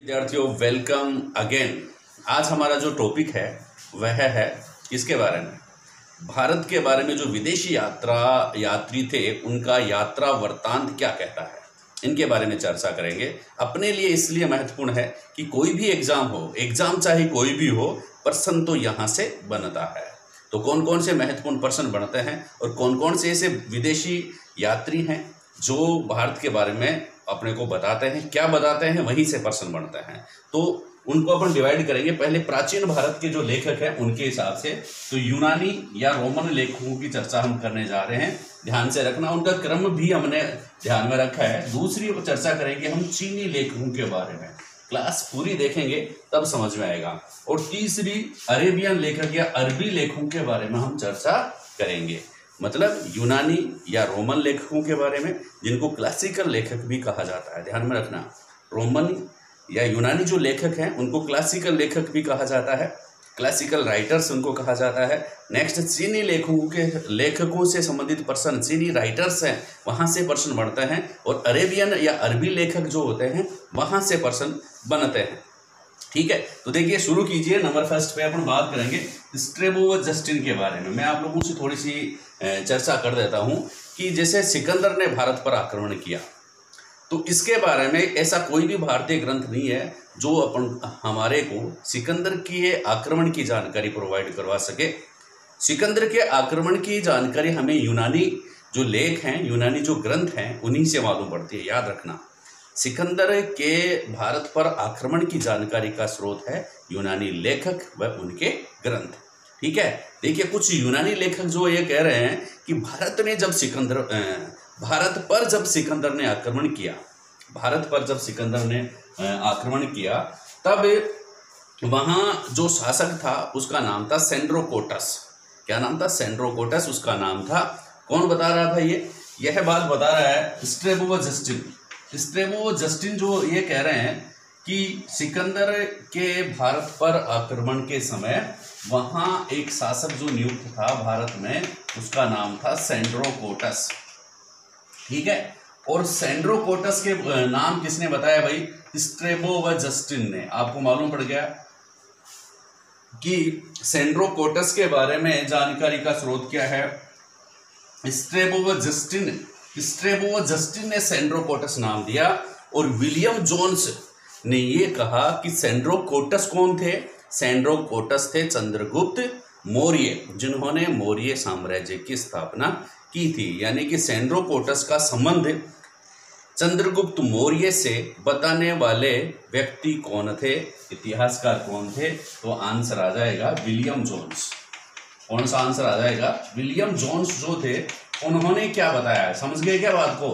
विद्यार्थियों, welcome again. आज हमारा जो टॉपिक है वह है किसके बारे में? भारत के बारे में। जो विदेशी यात्री थे उनका यात्रा वृत्तांत क्या कहता है, इनके बारे में चर्चा करेंगे। अपने लिए इसलिए महत्वपूर्ण है कि कोई भी एग्जाम हो, एग्जाम चाहे कोई भी हो, प्रश्न तो यहाँ से बनता है। तो कौन कौन से महत्वपूर्ण प्रश्न बनते हैं और कौन कौन से ऐसे विदेशी यात्री हैं जो भारत के बारे में अपने को बताते हैं, क्या बताते हैं, वहीं से प्रश्न बनते हैं। तो उनको अपन डिवाइड करेंगे। पहले प्राचीन भारत के जो लेखक हैं उनके हिसाब से तो यूनानी या रोमन लेखकों की चर्चा हम करने जा रहे हैं। ध्यान से रखना, उनका क्रम भी हमने ध्यान में रखा है। दूसरी चर्चा करेंगे हम चीनी लेखकों के बारे में। क्लास पूरी देखेंगे तब समझ में आएगा। और तीसरी अरेबियन लेखक या अरबी लेखकों के बारे में हम चर्चा करेंगे, मतलब यूनानी या रोमन लेखकों के बारे में, जिनको क्लासिकल लेखक भी कहा जाता है। ध्यान में रखना, रोमन या यूनानी जो लेखक हैं उनको क्लासिकल लेखक भी कहा जाता है, क्लासिकल राइटर्स उनको कहा जाता है। नेक्स्ट, चीनी लेखकों से संबंधित प्रश्न, चीनी राइटर्स हैं वहाँ से प्रश्न बनते हैं। और अरेबियन या अरबी लेखक जो होते हैं वहाँ से प्रश्न बनते हैं। ठीक है, तो देखिए शुरू कीजिए। नंबर फर्स्ट पे अपन बात करेंगे स्ट्रैबो व जस्टिन के बारे में। मैं आप लोगों से थोड़ी सी चर्चा कर देता हूँ कि जैसे सिकंदर ने भारत पर आक्रमण किया, तो इसके बारे में ऐसा कोई भी भारतीय ग्रंथ नहीं है जो हमारे को सिकंदर के आक्रमण की जानकारी प्रोवाइड करवा सके। सिकंदर के आक्रमण की जानकारी हमें यूनानी जो लेख हैं, यूनानी जो ग्रंथ हैं, उन्हीं से मालूम पड़ती है। याद रखना, सिकंदर के भारत पर आक्रमण की जानकारी का स्रोत है यूनानी लेखक व उनके ग्रंथ। ठीक है, देखिए कुछ यूनानी लेखक जो ये कह रहे हैं कि भारत पर जब सिकंदर ने आक्रमण किया, भारत पर जब सिकंदर ने आक्रमण किया, तब वहाँ जो शासक था उसका नाम था सेंड्रोकोटस। क्या नाम था? सेंड्रोकोटस उसका नाम था। कौन बता रहा था? यह बात बता रहा है स्ट्रैबो व जस्टिन। स्ट्रैबो व जस्टिन जो ये कह रहे हैं कि सिकंदर के भारत पर आक्रमण के समय वहाँ एक शासक जो नियुक्त था भारत में, उसका नाम था सेंड्रोकोटस। ठीक है, और सेंड्रोकोटस के नाम किसने बताया भाई? स्ट्रैबो व जस्टिन ने। आपको मालूम पड़ गया कि सेंड्रोकोटस के बारे में जानकारी का स्रोत क्या है? स्ट्रैबो व जस्टिन। स्ट्रैबो व जस्टिन ने सेंड्रोकोटस नाम दिया। और विलियम जोन्स ने ये कहा कि सेंड्रोकोटस कौन थे? सेंड्रोकोटस थे चंद्रगुप्त मौर्य, जिन्होंने मौर्य साम्राज्य की स्थापना की थी। यानी कि सेंड्रोकोटस का संबंध चंद्रगुप्त मौर्य से बताने वाले व्यक्ति कौन थे, इतिहासकार कौन थे? तो आंसर आ जाएगा विलियम जोन्स। कौन सा आंसर आ जाएगा? विलियम जोन्स जो थे उन्होंने क्या बताया? समझ गए क्या बात को?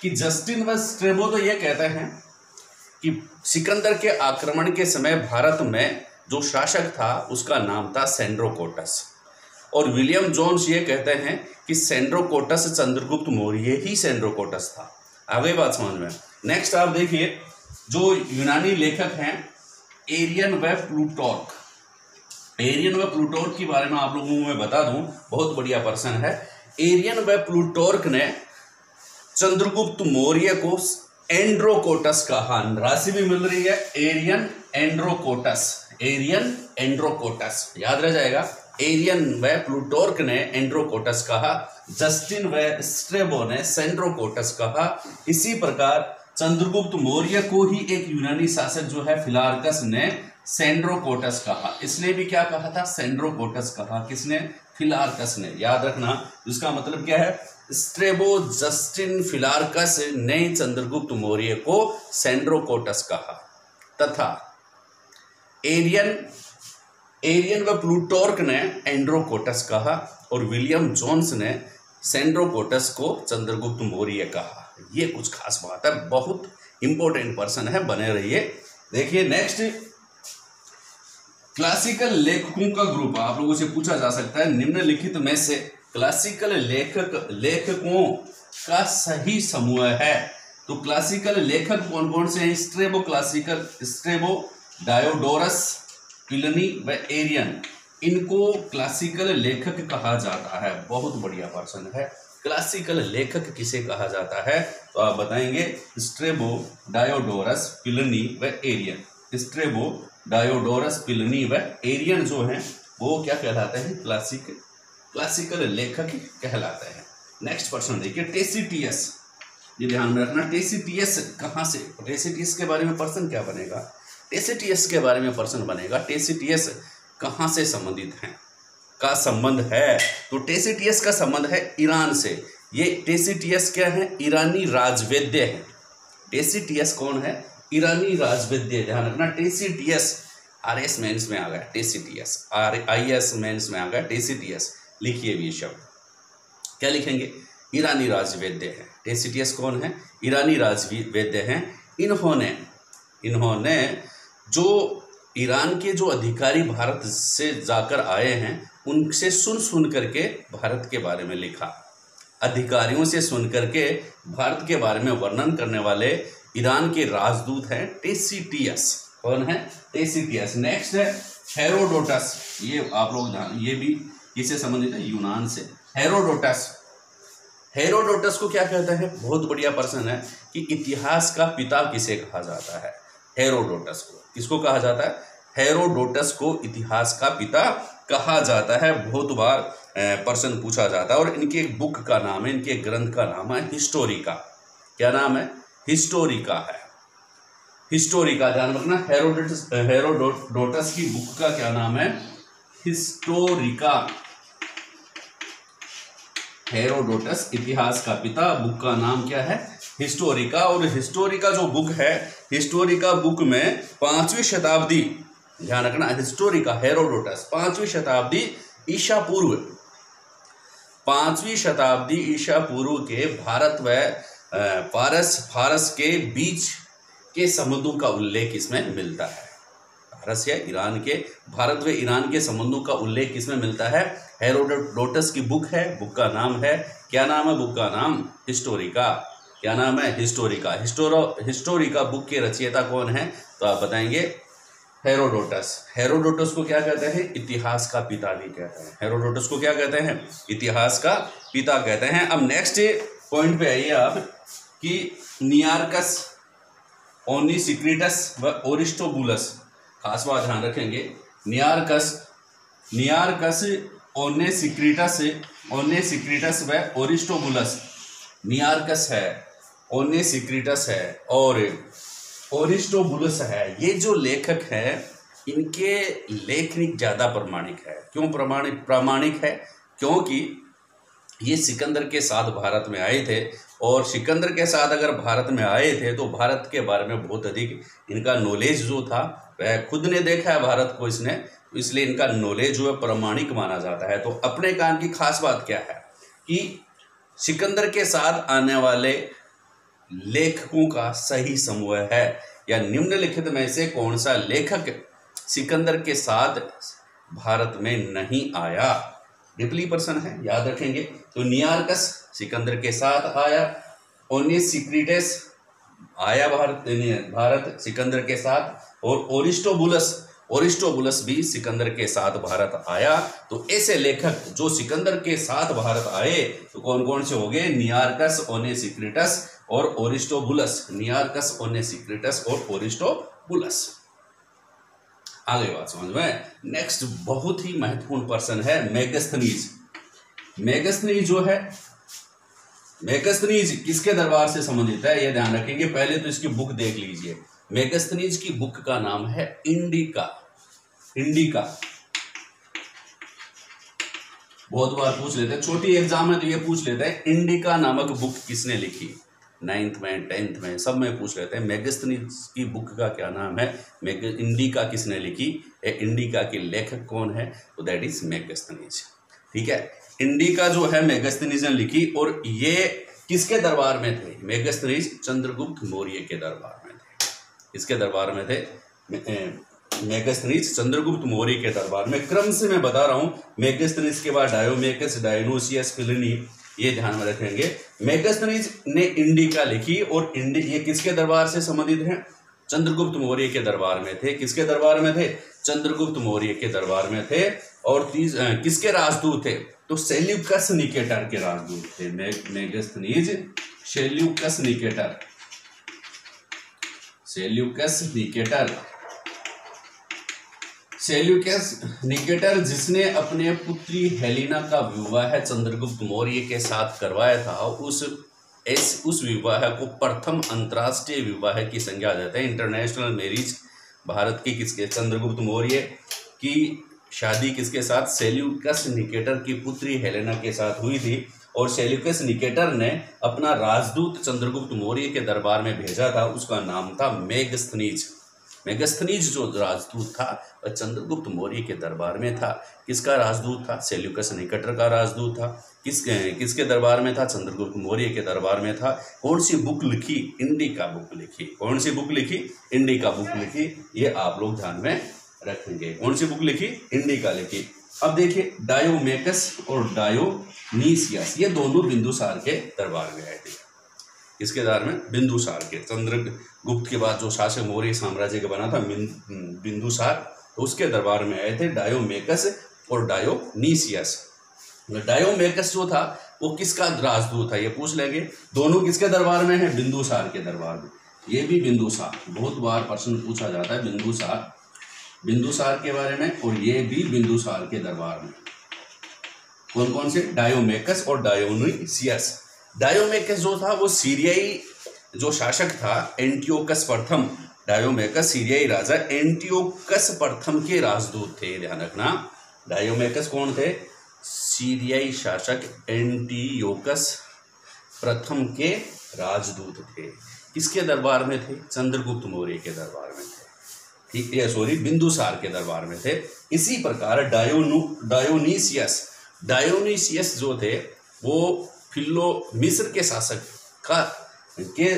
कि जस्टिन व स्ट्रैबो तो ये कहते हैं कि सिकंदर के आक्रमण के समय भारत में जो शासक था उसका नाम था सेंड्रोकोटस। और विलियम जोन्स ये कहते हैं कि सेंड्रोकोटस चंद्रगुप्त मौर्य ही सेंड्रोकोटस था। आगे बात समझ में। नेक्स्ट आप देखिए, जो यूनानी लेखक हैं एरियन व प्लूटार्क। एरियन व प्लूटार्क के बारे में आप लोगों को मैं बता दूं, बहुत बढ़िया प्रश्न है। एरियन व प्लूटार्क ने चंद्रगुप्त मौर्य को एंड्रोकोटस कहा। राशि भी मिल रही है, एरियन एंड्रोकोटस। एरियन एंड्रोकोटस याद रह जाएगा। एरियन व प्लूटार्क ने एंड्रोकोटस कहा, जस्टिन व स्ट्रैबो ने सेंड्रोकोटस कहा। इसी प्रकार चंद्रगुप्त मौर्य को ही एक यूनानी शासक जो है फिलार्कस ने सेंड्रोकोटस कहा। इसने भी क्या कहा था? सेंड्रोकोटस कहा। किसने? फिलार्कस ने। याद रखना, इसका मतलब क्या है? स्ट्रैबो, जस्टिन, फिलार्कस ने चंद्रगुप्त मौर्य को सेंड्रोकोटस कहा, तथा एरियन व प्लूटार्क ने एंड्रोकोटस कहा और विलियम जोन्स ने सेंड्रोकोटस को चंद्रगुप्त मौर्य कहा। ये कुछ खास बात है, बहुत इंपॉर्टेंट पर्सन है, बने रहिए। देखिए नेक्स्ट, क्लासिकल लेखकों का ग्रुप आप लोगों से पूछा जा सकता है, निम्नलिखित में से क्लासिकल लेखकों का सही समूह है। तो क्लासिकल लेखक कौन कौन से हैं? स्ट्रैबो, डायोडोरस, प्लिनी व एरियन, इनको क्लासिकल लेखक कहा जाता है। बहुत बढ़िया प्रश्न है, क्लासिकल लेखक किसे कहा जाता है? तो आप बताएंगे स्ट्रैबो, डायोडोरस, प्लिनी व एरियन। स्ट्रेबो, डायोडोरस, प्लिनी व एरियन जो हैं वो क्या कहलाते हैं, क्लासिकल लेखक कहलाते हैं। नेक्स्ट पर्सन देखिए टेसिटियस, ये ध्यान में रखना, टेसिटियस कहाँ से, टेसिटियस के बारे में पर्सन क्या बनेगा, टेसिटियस के बारे में पर्सन बनेगा, टेसिटियस कहाँ से संबंधित हैं, का संबंध है, तो टेसिटियस का संबंध है ईरान से। ये टेसिटियस क्या है, ईरानी राजवैद्य है। टेसिटियस कौन है, ईरानी राजवैद्य, ध्यान रखना। टेसिटियस RS मेंस में आ गया, टेसिटियस RIS मेंस में आ गया टेसिटियस, लिखिए भी शब्द, क्या लिखेंगे, ईरानी राजवैद्य है। टेसिटियस कौन है, ईरानी राजवैद्य हैं। इन्होंने जो ईरान के जो अधिकारी भारत से जाकर आए हैं उनसे सुन करके भारत के बारे में लिखा, अधिकारियों से सुन करके भारत के बारे में वर्णन करने वाले ईरान के राजदूत हैं टेसिटियस। कौन है, टेसिटियस। नेक्स्ट है हेरोडोटस, ये आप लोग ध्यान, ये भी किससे संबंधित है, यूनान से। हेरोडोटस को क्या कहते हैं, बहुत बढ़िया पर्सन है कि इतिहास का पिता किसे कहा जाता है, हेरोडोटस को। किसको कहा जाता है, हेरोडोटस को इतिहास का पिता कहा जाता है। बहुत बार पर्सन पूछा जाता है। और इनके एक बुक का नाम है, इनके ग्रंथ का नाम है हिस्टोरिका। क्या नाम है, हिस्टोरिका है, हिस्टोरिका, ध्यान रखना। हेरोडोटस की बुक का क्या नाम है, हिस्टोरिका। हेरोडोटस इतिहास का पिता, बुक का नाम क्या है, हिस्टोरिका। और हिस्टोरिका जो बुक है, हिस्टोरिका बुक में 5वीं शताब्दी, ध्यान रखना, हिस्टोरिका हेरोडोटस 5वीं शताब्दी ईसा पूर्व, 5वीं शताब्दी ईसा पूर्व के भारत व फारस के बीच के संबंधों का उल्लेख इसमें मिलता है। फारस या ईरान के, भारत व ईरान के संबंधों का उल्लेख इसमें मिलता है। हेरोडोटस की बुक है, बुक का नाम है, क्या नाम है, बुक का नाम हिस्टोरिका। क्या नाम है, हिस्टोरिका। हिस्टोरिका बुक के रचयिता कौन है, तो आप बताएंगे हेरोडोटस। हेरोडोटस को क्या कहते हैं, इतिहास का पिता भी कहते हैं। हेरोडोटस को क्या कहते हैं, इतिहास का पिता कहते हैं। अब नेक्स्ट पॉइंट पे आइए आप कि नियार्कस, ओनिसिक्रिटस व ओरिस्टोबुलस, खास बात ध्यान रखेंगे। नियार्कस ओनेसिक्रिटस व ओरिस्टोबुलस। नियार्कस है, ओनेसिक्रिटस है और ओरिस्टोबुलस है। ये जो लेखक हैं इनके लेखनिक ज़्यादा प्रामाणिक है। क्यों प्रामाणिक है, क्योंकि ये सिकंदर के साथ भारत में आए थे और सिकंदर के साथ अगर भारत में आए थे तो भारत के बारे में बहुत अधिक इनका नॉलेज जो था, वह खुद ने देखा है भारत को इसने, इसलिए इनका नॉलेज जो है प्रामाणिक माना जाता है। तो अपने काम की खास बात क्या है कि सिकंदर के साथ आने वाले लेखकों का सही समूह है, या निम्नलिखित में से कौन सा लेखक सिकंदर के साथ भारत में नहीं आया। रिप्ली पर्सन है, याद रखेंगे। तो नियार्कस सिकंदर के साथ आया, ओनिसिक्रिटस आया भारत सिकंदर के साथ, और ओरिस्टोबुलस भी सिकंदर के साथ भारत आया। तो ऐसे लेखक जो सिकंदर के साथ भारत आए तो कौन कौन से हो गए, नियार्कस, ओनेसिक्रिटस और ओरिस्टोबुलस। नियार्कस, ओनेसिक्रिटस और ओरिस्टोबुलस। आगे बात समझ में। नेक्स्ट बहुत ही महत्वपूर्ण पर्सन है मेगास्थनीज। मेगास्थनीज जो है, मेगास्थनीज किसके दरबार से संबंधित है, यह ध्यान रखेंगे। पहले तो इसकी बुक देख लीजिए। मेगास्थनीज की बुक का नाम है इंडिका। बहुत बार पूछ लेते हैं, छोटी एग्जाम है तो ये पूछ लेते हैं इंडिका नामक बुक किसने लिखी, 9th में 10th में सब में पूछ लेते हैं। मेगास्थनीज की बुक का क्या नाम है, इंडिका किसने लिखी, इंडिका के लेखक कौन है, तो दैट इज मेगास्थनीज। ठीक है, इंडिका जो है मेगास्थनीज ने लिखी। और ये किसके दरबार में थे, मेगास्थनीज चंद्रगुप्त मौर्य के दरबार में थे। इसके दरबार में थे मेगास्थनीज चंद्रगुप्त मौर्य के दरबार में। क्रम से मैं बता रहा हूं, मेगास्थनीज के बाद डायोमेकस, डायोनोसियस, प्लिनी, ये ध्यान में रखेंगे। मेगास्थनीज ने इंडिका लिखी और ये किसके दरबार से संबंधित है, चंद्रगुप्त मौर्य के दरबार में थे। किसके दरबार में थे, चंद्रगुप्त मौर्य के दरबार में थे। और किसके राजदूत थे, तो सेल्यूकस निकेटर के राजदूत थे। Megasthenes Seleucus Nicator Seleucus Nicator, जिसने अपने पुत्री हेलेना का विवाह चंद्रगुप्त मौर्य के साथ करवाया था, उस विवाह को प्रथम अंतर्राष्ट्रीय विवाह की संज्ञा देते हैं। इंटरनेशनल मैरिज भारत की किसके, चंद्रगुप्त मौर्य की शादी किसके साथ, सेल्यूकस निकेटर की पुत्री हेलेना के साथ हुई थी। और सेल्यूकस निकेटर ने अपना राजदूत चंद्रगुप्त मौर्य के दरबार में भेजा था, उसका नाम था मेगस्थनीज। मेगस्थनीज जो राजदूत था वह चंद्रगुप्त मौर्य के दरबार में था। किसका राजदूत था, सेल्यूकस निकेटर का राजदूत था। किसके दरबार में था, चंद्रगुप्त मौर्य के दरबार में था। कौन सी बुक लिखी, इंडिका बुक लिखी। कौन सी बुक लिखी, इंडिका बुक लिखी। ये आप लोग ध्यान में रखेंगे, कौन सी बुक लिखी, इंडिका लिखी। अब देखिए डायोमेकस और डायोनीसियस, ये दोनों बिंदुसार के दरबार में आए थे। किसके दरबार में, बिंदुसार के। चंद्रगुप्त के बाद जो शासक मौर्य साम्राज्य का बना था बिंदुसार, तो उसके दरबार में आए थे डायोमेकस और डायोनीसियस। डायोमेकस जो था वो किसका राजदूत था, ये पूछ लेंगे। दोनों किसके दरबार में है, बिंदुसार के दरबार में। ये भी बिंदुसार, बहुत बार प्रश्न पूछा जाता है बिंदुसार के बारे में, और ये भी बिंदुसार के दरबार में। कौन कौन से, डायोमेकस और डायोनीसियस। डायोमेकस जो था वो सीरियाई जो शासक था, एंटियोकस प्रथम। डायोमेकस सीरियाई राजा एंटियोकस प्रथम के राजदूत थे, ध्यान रखना। डायोमेकस कौन थे, सीरियाई शासक एंटियोकस प्रथम के राजदूत थे। किसके दरबार में थे, चंद्रगुप्त मौर्य के दरबार में थे, ठीक है, सॉरी, बिंदुसार के दरबार में थे। इसी प्रकार डायोनीसियस जो थे वो मिस्र के शासक के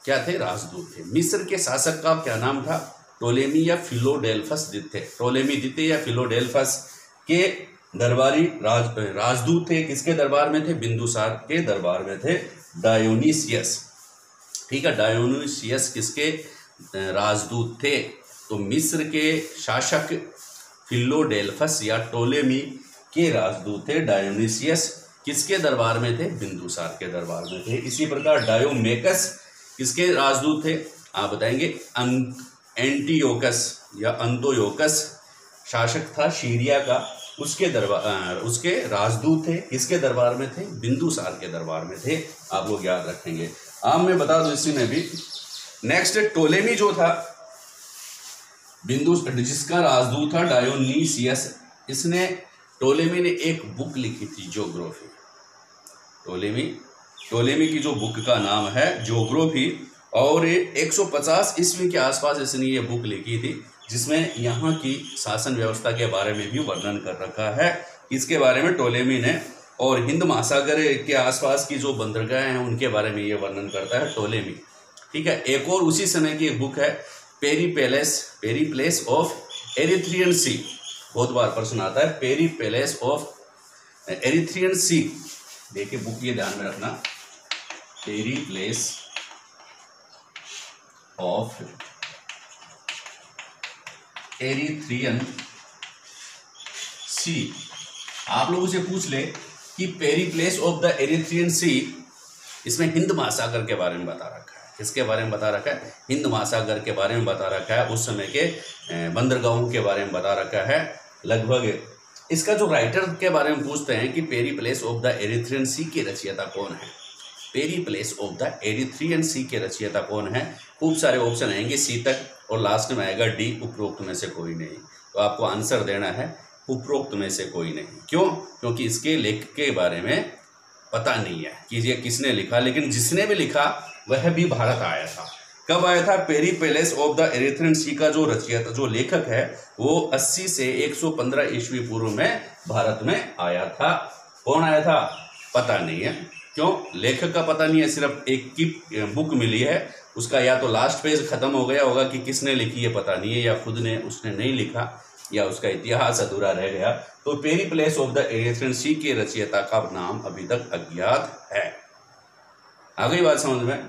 क्या थे, राजदूत थे। मिस्र के शासक का क्या नाम था, टोलेमी या फिलोडेल्फस थे। टोलेमी द्वितीय या फिलोडेल्फस के दरबारी राजदूत थे। किसके दरबार में थे, बिंदुसार के दरबार में थे डायोनीसियस, ठीक है। डायोनीसियस किसके राजदूत थे, तो मिस्र के शासक फिलोडेल्फस या टोलेमी के राजदूत थे डायोनीसियस। किसके दरबार में थे, बिंदुसार के दरबार में थे। इसी प्रकार डायोमेकस किसके राजदूत थे, आप बताएंगे। एंटियोकस या अंतोयोकस शासक था सीरिया का, उसके राजदूत थे। किसके दरबार में थे, बिंदुसार के दरबार में थे। आप लोग याद रखेंगे। आप मैं बता दूं इसी में भी। नेक्स्ट टोलेमी जो था जिसका राजदूत था डायोनीसियस, टोलेमी ने एक बुक लिखी थी, ज्योग्राफी। टोलेमी की जो बुक का नाम है ज्योग्राफी, और 150 ईस्वी के आसपास इसने ये बुक लिखी थी, जिसमें यहाँ की शासन व्यवस्था के बारे में भी वर्णन कर रखा है। इसके बारे में टोलेमी ने, और हिंद महासागर के आसपास की जो बंदरगाह हैं उनके बारे में ये वर्णन करता है टोलेमी, ठीक है। एक और उसी समय की एक बुक है पेरीप्लेस ऑफ एरिथ्रियन सी। बहुत बार प्रश्न आता है, पेरीप्लेस ऑफ एरिथ्रियन सी। देखिए बुक, ये ध्यान में रखना, पेरीप्लेस ऑफ एरिथ्रियन सी। आप लोगों से पूछ ले कि पेरीप्लेस ऑफ द एरिथ्रियन सी, इसमें हिंद महासागर के बारे में बता रखा है। किसके बारे में बता रखा है, हिंद महासागर के बारे में बता रखा है। उस समय के बंदरगाहों के बारे में बता रखा है लगभग। इसका जो राइटर के बारे में पूछते हैं कि पेरीप्लेस ऑफ द एरिथ्रियन सी के रचयिता कौन है, पेरीप्लेस ऑफ द एरिथ्रियन सी के रचयिता कौन है। खूब सारे ऑप्शन आएंगे सी तक, और लास्ट में आएगा डी, उपरोक्त में से कोई नहीं। तो आपको आंसर देना है उपरोक्त में से कोई नहीं। क्यों, क्योंकि इसके लेखक के बारे में पता नहीं है कि ये किसने लिखा, लेकिन जिसने भी लिखा वह भी भारत आया था। कब आया था, पेरीप्लेस ऑफ द एरिथ्रियन सी का जो रचयिता, जो लेखक है, वो 80 से 115 ईस्वी पूर्व में भारत में आया था। कौन आया था, पता नहीं है। क्यों, लेखक का पता नहीं है, सिर्फ एक की बुक मिली है, उसका या तो लास्ट पेज खत्म हो गया होगा कि किसने लिखी है पता नहीं है, या खुद ने उसने नहीं लिखा, या उसका इतिहास अधूरा रह गया। तो पेरीप्लेस ऑफ द एरिथ्रियन सी के रचयिता का नाम अभी तक अज्ञात है। आ गई बात समझ में।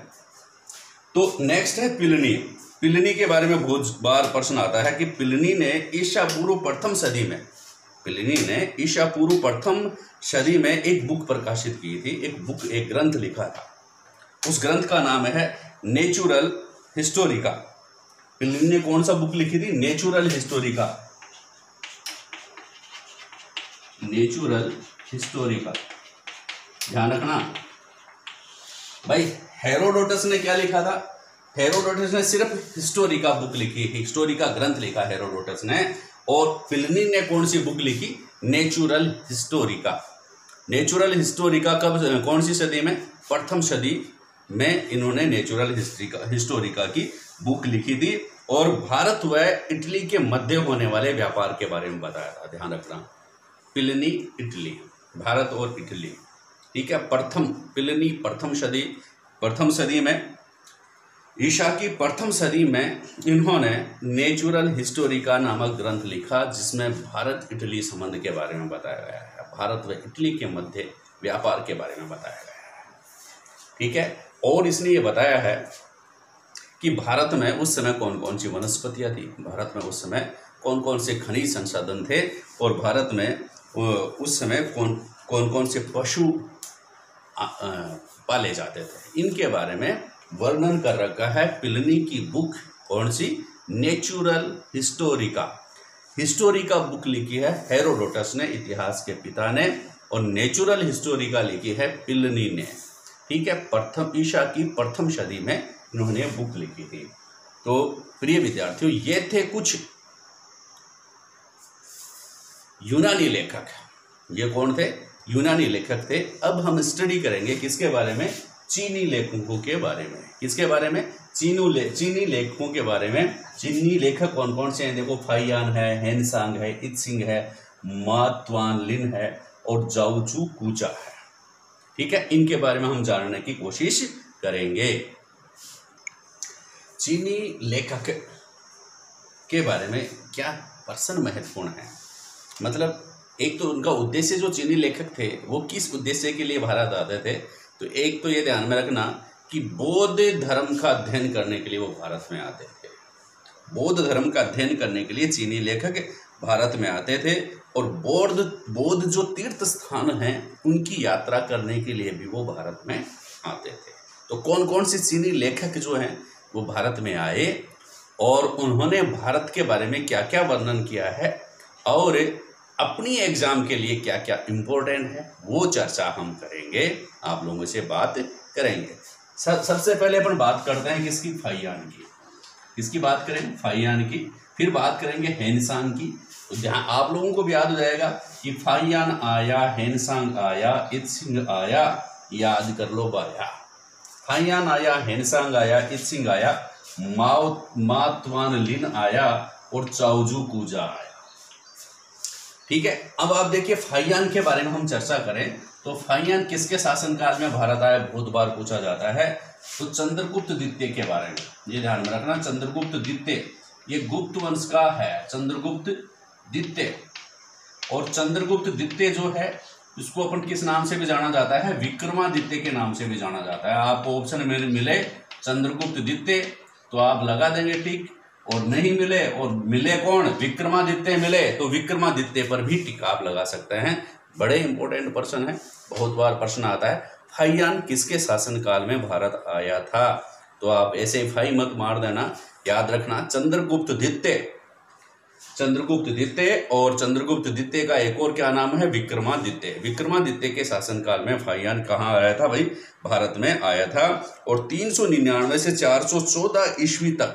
तो नेक्स्ट है प्लिनी। प्लिनी के बारे में बहुत बार प्रश्न आता है कि प्लिनी ने ईसा पूर्व प्रथम सदी में एक बुक प्रकाशित की थी, एक ग्रंथ लिखा था। उस ग्रंथ का नाम है नेचुरल हिस्टोरिका। प्लिनी ने कौन सा बुक लिखी थी, नेचुरल हिस्टोरिका। Natural historical. ध्यान रखना भाई, हेरोडोटस ने क्या लिखा था? हेरोडोटस ने सिर्फ हिस्टोरी का बुक लिखी, हिस्टोरी का ग्रंथ लिखा हेरोडोटस ने। और प्लिनी ने कौन सी बुक लिखी? Natural Historica. नेचुरल हिस्टोरिका कब, कौन सी सदी में? प्रथम सदी में इन्होंने नेचुरल हिस्टोरिका की बुक लिखी थी और भारत व इटली के मध्य होने वाले व्यापार के बारे में बताया था। ध्यान रखना, प्लिनी इटली, भारत और इटली, ठीक है। प्लिनी प्रथम सदी में, ईसा की प्रथम सदी में इन्होंने नेचुरल हिस्टोरिका नामक ग्रंथ लिखा, जिसमें भारत इटली संबंध के बारे में बताया गया है, भारत व इटली के मध्य व्यापार के बारे में बताया गया है, ठीक है। और इसने ये बताया है कि भारत में उस समय कौन कौन सी वनस्पतियां थी, भारत में उस समय कौन कौन से खनिज संसाधन थे, और भारत में उस समय कौन कौन से पशु पाले जाते थे, इनके बारे में वर्णन कर रखा है प्लिनी की बुक। कौन सी? Natural Historica. हिस्टोरिका बुक लिखी है हेरोडोटस ने, इतिहास के पिता ने, और नेचुरल हिस्टोरिका लिखी है प्लिनी ने, ठीक है। ईसा की प्रथम सदी में इन्होंने बुक लिखी थी। तो प्रिय विद्यार्थियों, ये थे कुछ यूनानी लेखक। ये कौन थे? यूनानी लेखक थे। अब हम स्टडी करेंगे किसके बारे में? चीनी लेखकों के बारे में। किसके बारे में? चीनी लेखकों के बारे में। चीनी लेखक कौन कौन से हैं? देखो, फाइयान है, हेनसांग है, इत्सिंग है, मा त्वान लिन है और जाओचू कूचा है, ठीक है। इनके बारे में हम जानने की कोशिश करेंगे। चीनी लेखक के बारे में क्या पर्सन महत्वपूर्ण है, मतलब एक तो उनका उद्देश्य, जो चीनी लेखक थे वो किस उद्देश्य के लिए भारत आते थे, तो एक तो ये ध्यान में रखना कि बौद्ध धर्म का अध्ययन करने के लिए वो भारत में आते थे। बौद्ध धर्म का अध्ययन करने के लिए चीनी लेखक भारत में आते थे, और बौद्ध जो तीर्थ स्थान हैं उनकी यात्रा करने के लिए भी वो भारत में आते थे। तो कौन कौन से चीनी लेखक जो हैं वो भारत में आए और उन्होंने भारत के बारे में क्या क्या वर्णन किया है, और अपनी एग्जाम के लिए क्या क्या इम्पोर्टेंट है, वो चर्चा हम करेंगे, आप लोगों से बात करेंगे। सबसे पहले अपन बात करते हैं किसकी? फाइयान की। किसकी बात करें? फाइयान की। फिर बात करेंगे हेनसांग की। तो ध्यान, आप लोगों को भी याद हो जाएगा कि फाइयान आया, हेनसांग आया, इत्सिंग आया, याद कर लो बाया। फाइयान आया, हेनसांग आया, इत्सिंग आया, मा त्वान लिन आया और चाओजू कूजा आया, ठीक है। अब आप देखिए, फाइयान के बारे में हम चर्चा करें तो फाइयान किसके शासनकाल में भारत आया, बहुत बार पूछा जाता है। तो चंद्रगुप्त द्वितीय के बारे में ये ध्यान में रखना। चंद्रगुप्त द्वितीय ये गुप्त वंश का है, चंद्रगुप्त द्वितीय। और चंद्रगुप्त द्वितीय जो है इसको अपन किस नाम से भी जाना जाता है? विक्रमादित्य के नाम से भी जाना जाता है। आपको ऑप्शन में मिले चंद्रगुप्त द्वितीय तो आप लगा देंगे टिक, और नहीं मिले और मिले कौन? विक्रमादित्य मिले तो विक्रमादित्य पर भी टिक आप लगा सकते हैं। बड़े इंपॉर्टेंट पर्सन है, बहुत बार प्रश्न आता है फाइयान किसके शासनकाल में भारत आया था, तो आप ऐसे फाई मत मार देना, याद रखना चंद्रगुप्त द्वितीय। चंद्रगुप्त द्वितीय, और चंद्रगुप्त द्वितीय का एक और क्या नाम है? विक्रमादित्य। विक्रमादित्य के शासनकाल में फाइयान कहाँ आया था भाई? भारत में आया था। और 399 से 414 ईस्वी तक,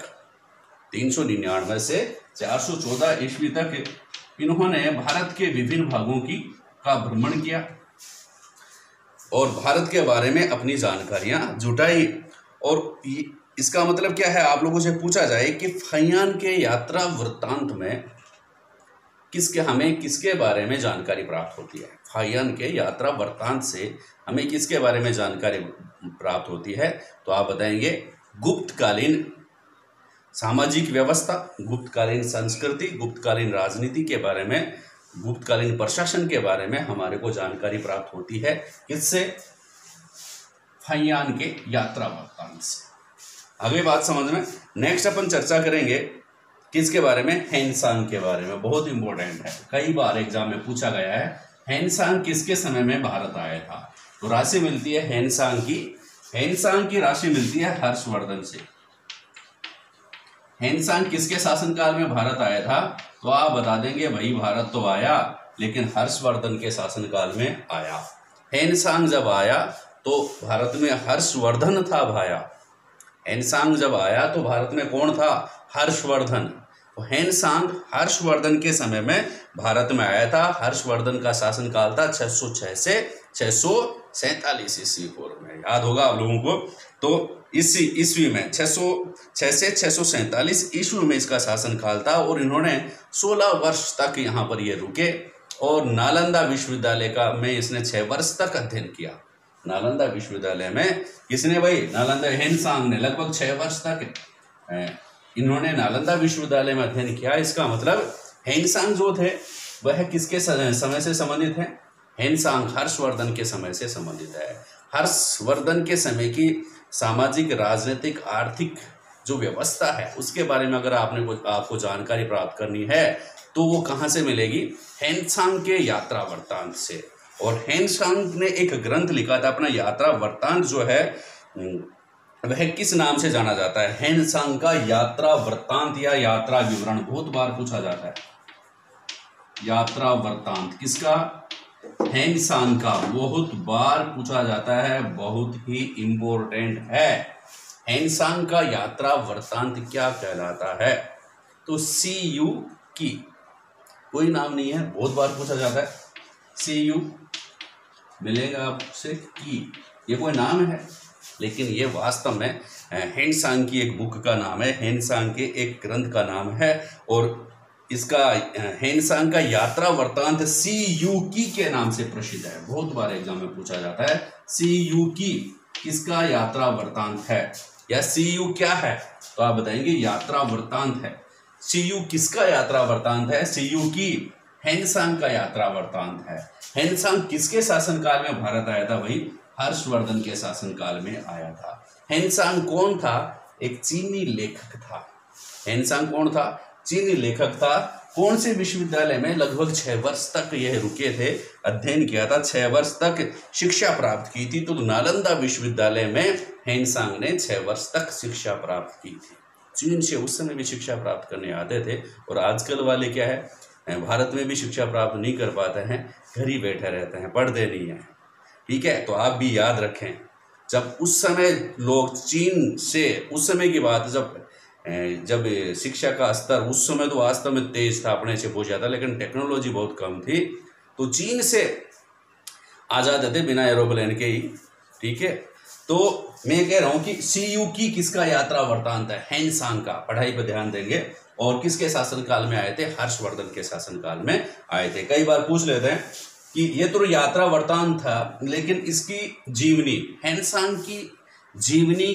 399 से 414 ईस्वी तक इन्होंने भारत के विभिन्न भागों का भ्रमण किया और भारत के बारे में अपनी जानकारियां जुटाई। और इसका मतलब क्या है? आप लोगों से पूछा जाए कि फाइयान के यात्रा वृत्तांत में हमें किसके बारे में जानकारी प्राप्त होती है? फाइयान के यात्रा वृत्तांत से हमें किसके बारे में जानकारी प्राप्त होती है? तो आप बताएंगे गुप्तकालीन सामाजिक व्यवस्था, गुप्तकालीन संस्कृति, गुप्तकालीन राजनीति के बारे में, गुप्तकालीन प्रशासन के बारे में हमारे को जानकारी प्राप्त होती है। किससे? फाइयान के यात्रा वृत्तांत से। आगे बात समझ में। नेक्स्ट अपन चर्चा करेंगे किसके बारे में? हेनसांग के बारे में। बहुत इंपॉर्टेंट है, कई बार एग्जाम में पूछा गया है। हेनसांग किसके समय में भारत आया था? तो राशि मिलती है हेनसांग की। हेनसांग की राशि मिलती है हर्षवर्धन से। हेनसांग किसके शासनकाल में भारत आया था? तो आप बता देंगे भाई भारत तो आया लेकिन हर्षवर्धन के शासनकाल में आया। हेनसांग जब आया तो भारत में हर्षवर्धन था भाया। हेनसांग जब आया तो भारत में कौन था? हर्षवर्धन। हेनसांग हर्षवर्धन के समय में भारत में आया था। हर्षवर्धन का शासनकाल था 606 से 647 ईस्वी पूर्व में, याद होगा आप लोगों को। तो इसी ईस्वी में 606 से 647 ईस्वी में इसका शासनकाल था और इन्होंने 16 वर्ष तक यहाँ पर ये रुके और नालंदा विश्वविद्यालय का में इसने 6 वर्ष तक अध्ययन किया। नालंदा विश्वविद्यालय में किसने भाई? नालंदा हेनसांग ने लगभग 6 वर्ष तक इन्होंने नालंदा विश्वविद्यालय में अध्ययन किया। इसका मतलब हेनसांग जो थे वह किसके समय से संबंधित है? हेनसांग हर्षवर्धन के समय से संबंधित है। हर्षवर्धन के समय की सामाजिक, राजनीतिक, आर्थिक जो व्यवस्था है उसके बारे में अगर आपको जानकारी प्राप्त करनी है तो वो कहाँ से मिलेगी? हेनसांग के यात्रा वृत्तांत से। और हेनसांग ने एक ग्रंथ लिखा था अपना यात्रा वृत्तांत जो है वह किस नाम से जाना जाता है? हेनसांग का यात्रा वृत्तांत या यात्रा विवरण बहुत बार पूछा जाता है। यात्रा वृत्तांत किसका? हेनसांग का बहुत बार पूछा जाता है, बहुत ही इंपॉर्टेंट है। हेनसांग का यात्रा वृत्तांत क्या कहलाता है? तो CU की कोई नाम नहीं है, बहुत बार पूछा जाता है। CU मिलेगा आपसे की, ये कोई नाम है लेकिन ये वास्तव में हेनसांग की एक बुक का नाम है, हेनसांग के एक ग्रंथ का नाम है। और इसका हेनसांग का यात्रा वृत्तांत CU की के नाम से प्रसिद्ध है। बहुत बार एग्जाम में पूछा जाता है CU की किसका यात्रा वृत्तांत है या CU क्या है? तो आप बताएंगे यात्रा वृत्तांत है। CU किसका यात्रा वृत्तांत है? CU की हेनसांग का यात्रा वृत्तांत है। हेनसांग किसके शासनकाल में भारत आया था भाई? हर्षवर्धन के शासनकाल में आया था। हेनसांग कौन था? एक चीनी लेखक था। हेनसांग कौन था? चीनी लेखक था। कौन से विश्वविद्यालय में लगभग 6 वर्ष तक यह रुके थे, अध्ययन किया था, 6 वर्ष तक शिक्षा प्राप्त की थी। तो नालंदा विश्वविद्यालय में हेनसांग ने 6 वर्ष तक शिक्षा प्राप्त की थी। चीन से उस समय भी शिक्षा प्राप्त करने आते थे और आजकल वाले क्या है, भारत में भी शिक्षा प्राप्त नहीं कर पाते हैं, घर ही बैठे रहते हैं, पढ़ते नहीं हैं। ठीक है, तो आप भी याद रखें जब उस समय लोग चीन से, उस समय की बात जब शिक्षा का स्तर उस समय तो वास्तव में तेज था, अपने से बहुत ज़्यादा, लेकिन टेक्नोलॉजी बहुत कम थी। तो चीन से आ जाते थे बिना एरोप्लेन के ही। ठीक है, तो मैं कह रहा हूँ कि CU की किसका यात्रा वृत्तांत है? हेनसांग का। पढ़ाई पर ध्यान देंगे। और किसके शासनकाल में आए थे? हर्षवर्धन के शासनकाल में आए थे। कई बार पूछ लेते हैं कि ये तो यात्रा वृत्तांत था लेकिन इसकी जीवनी, हेनसांग की जीवनी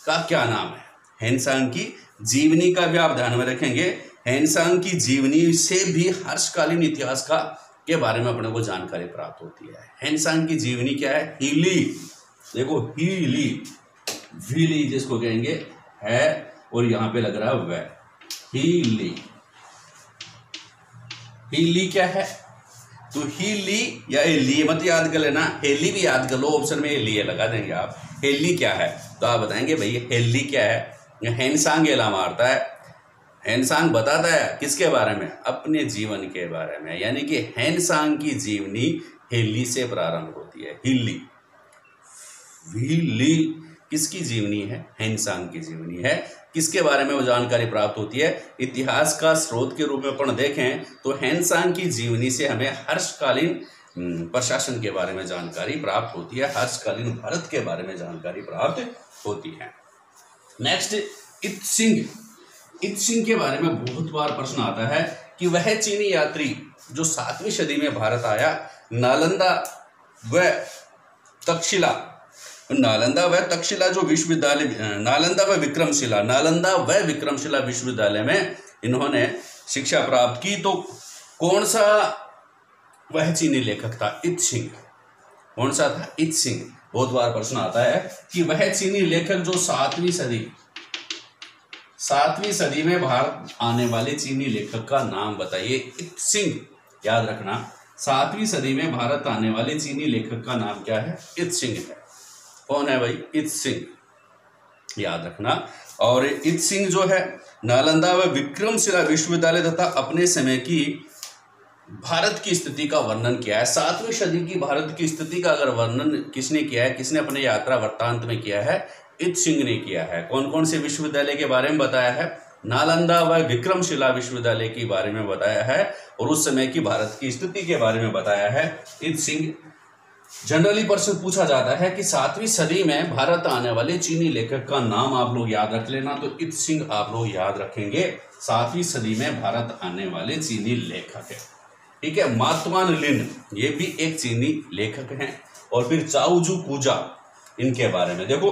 का क्या नाम है? हेनसांग की जीवनी का भी आप ध्यान में रखेंगे। हेनसांग की जीवनी से भी हर्षकालीन इतिहास का के बारे में अपने को जानकारी प्राप्त होती है। हेनसांग की जीवनी क्या है? हीली, देखो हीली, हीली जिसको कहेंगे है और यहाँ पे लग रहा है वह, हीली। हीली क्या है? तो हीली या हेली मत याद कर लेना, हेली भी याद कर लो, ऑप्शन में हेली लगा देंगे आप। हेली क्या है तो आप बताएंगे भाई हेली क्या है? हेनसांग एला मारता है। हेनसांग बताता है किसके बारे में? अपने जीवन के बारे में। यानी कि हेनसांग की जीवनी हेली से प्रारंभ होती है। हीली, हीली किसकी जीवनी है? हेनसांग की जीवनी है। किसके बारे में वो जानकारी प्राप्त होती है? इतिहास का स्रोत के रूप में अपन देखें तो हेनसांग की जीवनी से हमें हर्षकालीन प्रशासन के बारे में जानकारी प्राप्त होती है, हर्षकालीन भारत के बारे में जानकारी प्राप्त होती है। Next, Itsing. इत्सिंग के बारे में बहुत बार प्रश्न आता है कि वह चीनी यात्री जो 7वीं सदी में भारत आया, नालंदा व तक्षशिला जो विश्वविद्यालय, नालंदा व विक्रमशिला विश्वविद्यालय में इन्होंने शिक्षा प्राप्त की। तो कौन सा वह चीनी लेखक था? इत्सिंग। कौन सा था? इत्सिंग। बहुत बार प्रश्न आता है कि वह चीनी लेखक जो 7वीं सदी में भारत आने वाले चीनी लेखक का नाम बताइए। इत्सिंग, याद रखना, 7वीं सदी में भारत आने वाले चीनी लेखक का नाम क्या है? इत्सिंग है। कौन है भाई? इत्सिंग, याद रखना। और इत्सिंग जो है नालंदा व विक्रमशिला विश्वविद्यालय तथा अपने समय की भारत की स्थिति का वर्णन किया है। 7वीं सदी की भारत की स्थिति का अगर वर्णन किसने किया है, किसने अपने यात्रा वृत्तांत में किया है, इत सिंह ने किया है। कौन कौन से विश्वविद्यालय के बारे में बताया है, नालंदा व विक्रमशिला विश्वविद्यालय के बारे में बताया है, और उस समय की भारत की स्थिति के बारे में बताया है इत सिंह। जनरली प्रश्न पूछा जाता है कि 7वीं सदी में भारत आने वाले चीनी लेखक का नाम आप लोग याद रख लेना, तो इत सिंह आप लोग याद रखेंगे। 7वीं सदी में भारत आने वाले चीनी लेखक है, ठीक है। मातवान लिन ये भी एक चीनी लेखक हैं। और फिर चाओजू कुजा, इनके बारे में देखो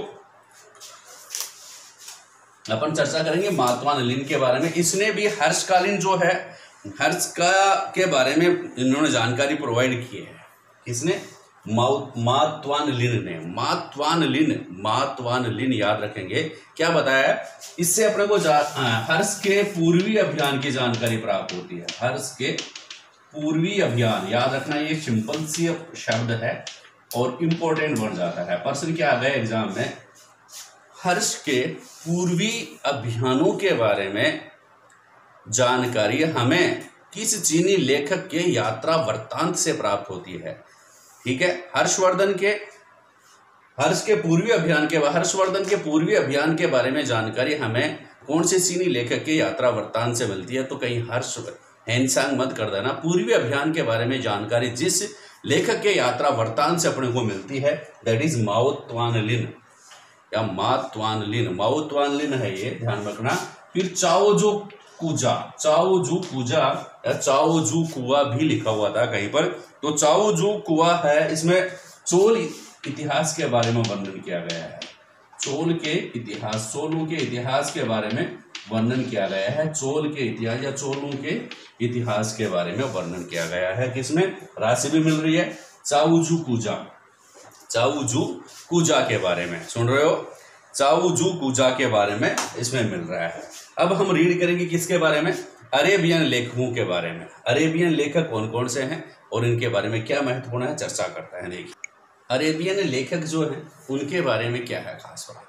अपन चर्चा करेंगे मातवान लिन के बारे में। इसने भी हर्षकालीन जो है हर्ष का के बारे में इन्होंने जानकारी प्रोवाइड की है। किसने, मातवान लिन ने। मातवान लिन याद रखेंगे। क्या बताया है, इससे अपने को हर्ष के पूर्वी अभियान की जानकारी प्राप्त होती है। हर्ष के पूर्वी अभियान याद रखना, ये सिंपल सी शब्द है और इंपॉर्टेंट बन जाता है। प्रश्न क्या आ गया एग्जाम में, हर्ष के पूर्वी अभियानों के बारे में जानकारी हमें किस चीनी लेखक के यात्रा वृत्तांत से प्राप्त होती है, ठीक है। हर्षवर्धन के पूर्वी अभियान के बारे में जानकारी हमें कौन से चीनी लेखक के यात्रा वृत्तांत से मिलती है, तो कहीं हर्ष हैंसांग मत कर देना। पूर्वी अभियान के बारे में जानकारी जिस लेखक के यात्रा वृत्तांत से अपने को मिलती है दैट इज माओत्वान लिन या मातवान लिन है, ये ध्यान रखना। फिर चाओजू कुजा या चाओजू कुआ भी लिखा हुआ था कहीं पर, तो चाओजू कुआ है, इसमें चोल इतिहास के बारे में वर्णन किया गया है। चोलों के इतिहास के बारे में वर्णन किया गया है। चोलों के इतिहास के बारे में वर्णन किया गया है। किसमें, राशि भी मिल रही है चाओजू कुजा के बारे में, सुन रहे हो, चाओजू कुजा के बारे में इसमें मिल रहा है। अब हम रीड करेंगे किसके बारे में, अरेबियन लेखकों के बारे में। अरेबियन लेखक कौन कौन से हैं और इनके बारे में क्या महत्वपूर्ण है, चर्चा करते हैं। देखिए अरेबियन लेखक जो हैं उनके बारे में क्या है खास बात।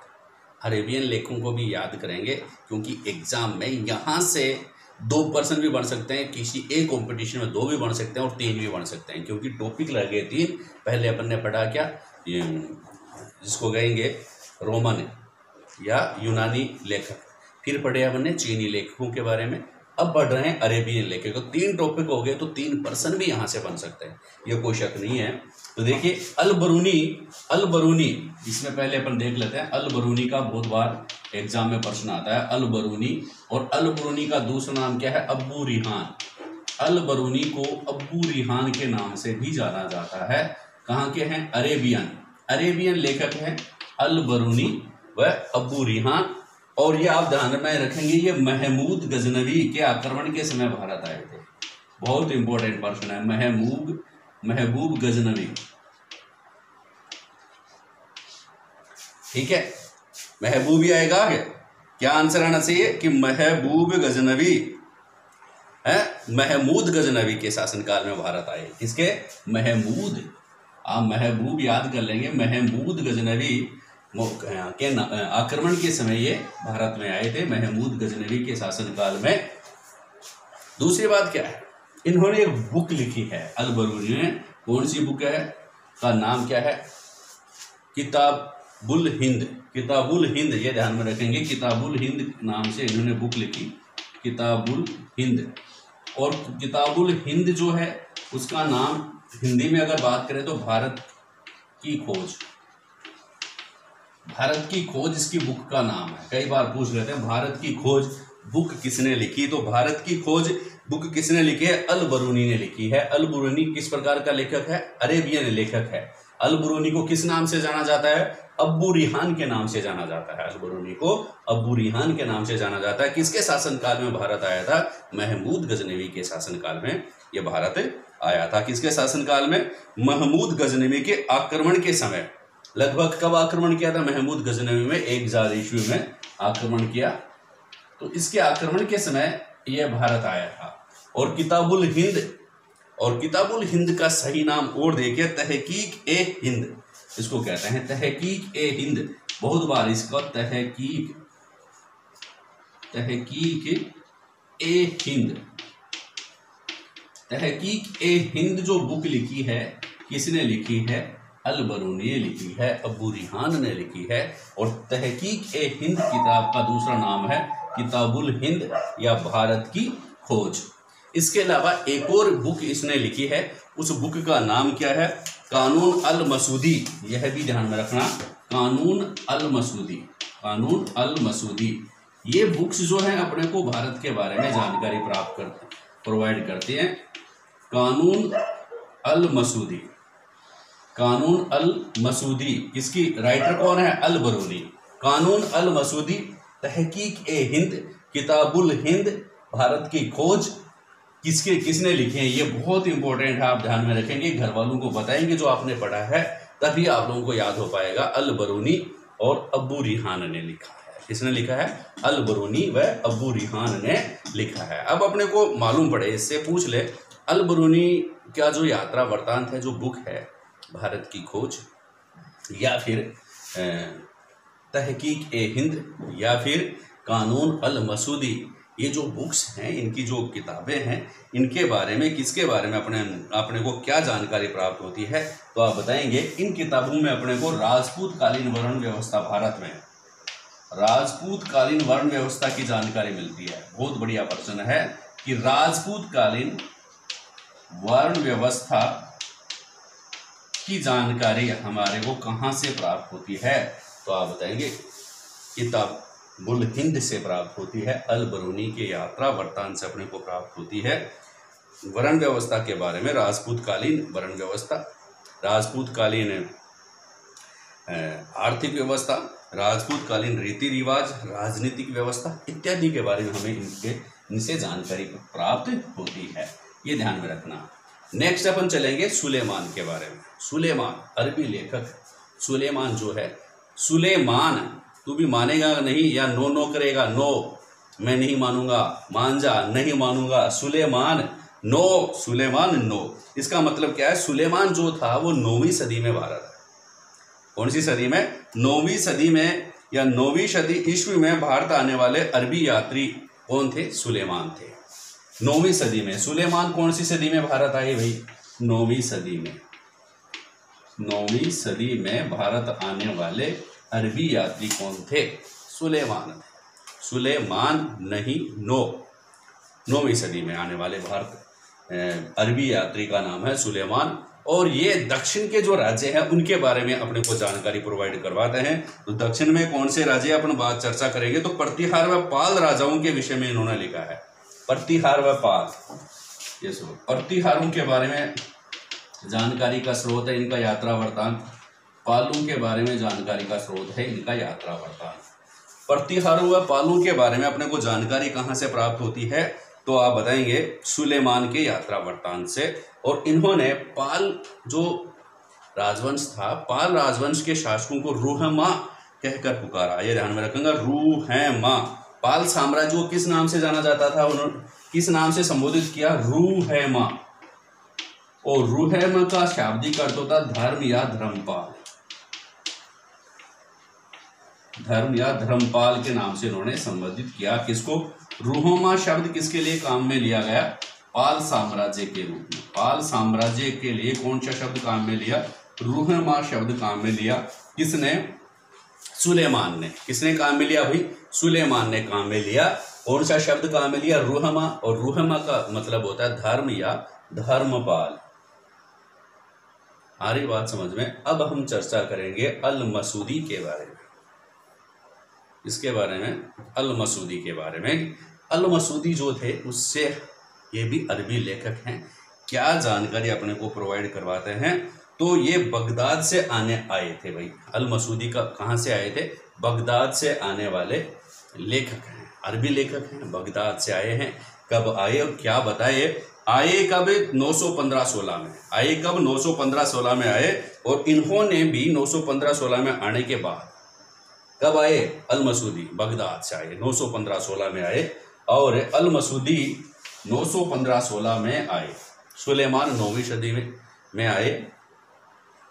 अरेबियन लेखकों को भी याद करेंगे क्योंकि एग्जाम में यहाँ से 2% भी बन सकते हैं, किसी एक कंपटीशन में 2 भी बन सकते हैं और 3 भी बन सकते हैं, क्योंकि टॉपिक लगे 3। पहले अपन ने पढ़ा क्या, ये जिसको कहेंगे रोमन या यूनानी लेखक, फिर पढ़े अपन ने चीनी लेखकों के बारे में, अब पढ़ रहे हैं अरेबियन लेखक। तो 3 टॉपिक हो गए, तो 3% भी यहाँ से बन सकते हैं, ये कोई शक नहीं है। तो देखिए अल बरूनी, इसमें पहले अपन देख लेते हैं। अल बरूनी का बहुत बार एग्जाम में प्रश्न आता है, अल बरूनी। और अल बरूनी का दूसरा नाम क्या है, अब्बू रिहान। अल बरूनी को अब्बू रिहान के नाम से भी जाना जाता है। कहाँ के हैं, अरेबियन लेखक हैं अल बरूनी व अब्बू रिहान। और ये आप ध्यान में रखेंगे, ये महमूद गजनवी के आक्रमण के समय भारत आए थे। बहुत इंपॉर्टेंट प्रश्न है, महबूब गजनवी, ठीक है। महबूब ही आएगा आगे, क्या आंसर आना चाहिए कि महबूब गजनवी है। महमूद गजनवी के शासनकाल में भारत आए। किसके, महमूद, आप महबूब याद कर लेंगे, महमूद गजनवी के आक्रमण के समय ये भारत में आए थे, महमूद गजनवी के शासनकाल में। दूसरी बात क्या है, इन्होंने एक बुक लिखी है अल बरूनी ने। कौन सी बुक है, का नाम क्या है, किताबुल हिंद, ये ध्यान में रखेंगे। किताबुल हिंद नाम से इन्होंने बुक लिखी, किताबुल हिंद। और किताबुल हिंद जो है उसका नाम हिंदी में अगर बात करें तो भारत की खोज इसकी बुक का नाम है। कई बार पूछ लेते हैं भारत की खोज बुक किसने लिखी, तो भारत की खोज बुक किसने लिखी है, अल बरूनी ने लिखी है। अल बरूनी किस प्रकार का लेखक है, अरेबियन लेखक है। अल बरूनी को किस नाम से जाना जाता है, अब्बू रिहान के नाम से जाना जाता है। अल बरूनी को अब्बू रिहान के नाम से जाना जाता है। किसके शासनकाल में भारत आया था, महमूद गजनवी के शासनकाल में ये भारत आया था। किसके शासनकाल में, महमूद गजनवी के आक्रमण के समय। लगभग कब आक्रमण किया था महमूद गजनवी में, 1000 ईस्वी में आक्रमण किया। तो इसके आक्रमण के समय यह भारत आया था। और किताबुल हिंद का सही नाम और देखिए, तहकीक ए हिंद इसको कहते हैं, तहकीक ए हिंद। बहुत बार इसका तहकीक ए हिंद तहकीक ए हिंद जो बुक लिखी है किसने लिखी है? अल बरूनी ने लिखी है, अबू रिहान ने लिखी है। और तहकीक ए हिंद किताब का दूसरा नाम है किताबुल हिंद या भारत की खोज। इसके अलावा एक और बुक इसने लिखी है, उस बुक का नाम क्या है? कानून अल मसूदी। यह भी ध्यान में रखना, कानून अल मसूदी, कानून अल मसूदी। ये बुक्स जो हैं अपने को भारत के बारे में जानकारी प्रोवाइड करते हैं। कानून अल मसूदी, कानून अल मसूदी, इसकी राइटर कौन है? अल बरूनी। कानून अल मसूदी, तहकीक ए हिंद, किताबुल हिंद, भारत की खोज, किसने लिखे हैं? ये बहुत इंपॉर्टेंट है, आप ध्यान में रखेंगे, घर वालों को बताएंगे जो आपने पढ़ा है, तभी आप लोगों को याद हो पाएगा। अल बरूनी और अबू रिहान ने लिखा है। किसने लिखा है? अल बरूनी व अबू रिहान ने लिखा है। अब अपने को मालूम पड़े, इससे पूछ ले, अल बरूनी का जो यात्रा वृत्तांत है, जो बुक है भारत की खोज, या फिर तहकीक ए हिंद, या फिर कानून अल मसूदी, ये जो बुक्स हैं, इनकी जो किताबें हैं, इनके बारे में, किसके बारे में अपने को क्या जानकारी प्राप्त होती है, तो आप बताएंगे। इन किताबों में अपने को राजपूत कालीन वर्ण व्यवस्था, भारत में राजपूत कालीन वर्ण व्यवस्था की जानकारी मिलती है। बहुत बढ़िया प्रश्न है कि राजपूत कालीन वर्ण व्यवस्था की जानकारी हमारे को कहाँ से प्राप्त होती है, तो आप बताएंगे किताबुल हिंद से प्राप्त होती है। अल बरूनी के यात्रा वृत्तांत से अपने को प्राप्त होती है। वर्ण व्यवस्था के बारे में, राजपूत कालीन वर्ण व्यवस्था, राजपूत कालीन आर्थिक व्यवस्था, राजपूत कालीन रीति रिवाज, राजनीतिक व्यवस्था इत्यादि के बारे में हमें इनसे जानकारी प्राप्त होती है। ये ध्यान में रखना। नेक्स्ट अपन चलेंगे सुलेमान के बारे में। सुलेमान अरबी लेखक सुलेमान जो है, सुलेमान, तू भी मानेगा नहीं या नो करेगा? नो, मैं नहीं मानूंगा, मान जा, नहीं मानूंगा, सुलेमान नो, सुलेमान नो। इसका मतलब क्या है? सुलेमान जो था वो 9वीं सदी में भारत, कौन सी सदी में? 9वीं सदी में या 9वीं सदी ईस्वी में भारत आने वाले अरबी यात्री कौन थे? सुलेमान थे। 9वीं सदी में सुलेमान कौन सी सदी में भारत आए भाई? 9वीं सदी में। 9वीं सदी में भारत आने वाले अरबी यात्री कौन थे? सुलेमान। सुलेमान नहीं, नो, 9वीं सदी में आने वाले भारत अरबी यात्री का नाम है सुलेमान। और ये दक्षिण के जो राज्य हैं उनके बारे में अपने को जानकारी प्रोवाइड करवाते हैं। तो दक्षिण में कौन से राज्य अपन बात चर्चा करेंगे, तो प्रतिहार व पाल राजाओं के विषय में इन्होंने लिखा है। प्रतिहार व पाल, ये सब प्रतिहारों के बारे में जानकारी का स्रोत है इनका यात्रा वृत्तांत। पालों के बारे में जानकारी का स्रोत है इनका यात्रा वृत्तांत। प्रतिहारों व पालों के बारे में अपने को जानकारी कहाँ से प्राप्त होती है, तो आप बताएंगे सुलेमान के यात्रा वृत्तांत से। और इन्होंने पाल जो राजवंश था, पाल राजवंश के शासकों को रूहमा कहकर पुकारा। ये ध्यान में रखेंगे, रूहमा। पाल साम्राज्य को किस नाम से जाना जाता था? उन्होंने किस नाम से संबोधित किया? रूहमा। और रूहमा का शाब्दिक अर्थ होता धर्म या धर्मपाल। धर्म या धर्मपाल के नाम से इन्होंने संबोधित किया। किसको? रूहमा शब्द किसके लिए काम में लिया गया? पाल साम्राज्य के रूप में। पाल साम्राज्य के लिए कौन सा शब्द काम में लिया? रूहमा शब्द काम में लिया। किसने? सुलेमान ने। किसने काम में लिया भाई? सुलेमान ने काम में लिया। कौन सा शब्द काम में लिया? रूहमा। और रूहमा का मतलब होता है धर्म या धर्मपाल। आ रही बात समझ में? अब हम चर्चा करेंगे अल मसूदी के बारे में। इसके बारे में, अल मसूदी के बारे में। अल मसूदी जो थे उससे, ये भी अरबी लेखक हैं, क्या जानकारी अपने को प्रोवाइड करवाते हैं, तो ये बगदाद से आए थे भाई। अल मसूदी का कहाँ से आए थे? बगदाद से आने वाले लेखक हैं, अरबी लेखक हैं, बगदाद से आए हैं। कब आए और क्या बताए? आए कब? 915-16 में आए। कब? 915-16 में आए। और इन्होंने भी 915-16 में आने के बाद कब आए? अल मसूदी बगदाद से आए, 915-16 में आए। और अल मसूदी 915-16 में आए। सुलेमान 9वीं सदी में आए।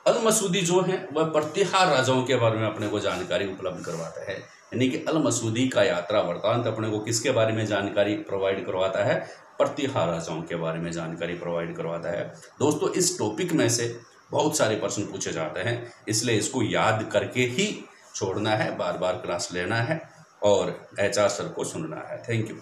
अल मसूदी जो है वह प्रतिहार राजाओं के बारे में अपने को जानकारी उपलब्ध करवाता है। यानी कि अल मसूदी का यात्रा वृत्तांत अपने को किसके बारे में जानकारी प्रोवाइड करवाता है? प्रतिहार राजाओं के बारे में जानकारी प्रोवाइड करवाता है। दोस्तों इस टॉपिक में से बहुत सारे प्रश्न पूछे जाते हैं, इसलिए इसको याद करके ही छोड़ना है, बार बार क्लास लेना है और HR सर को सुनना है। Thank you.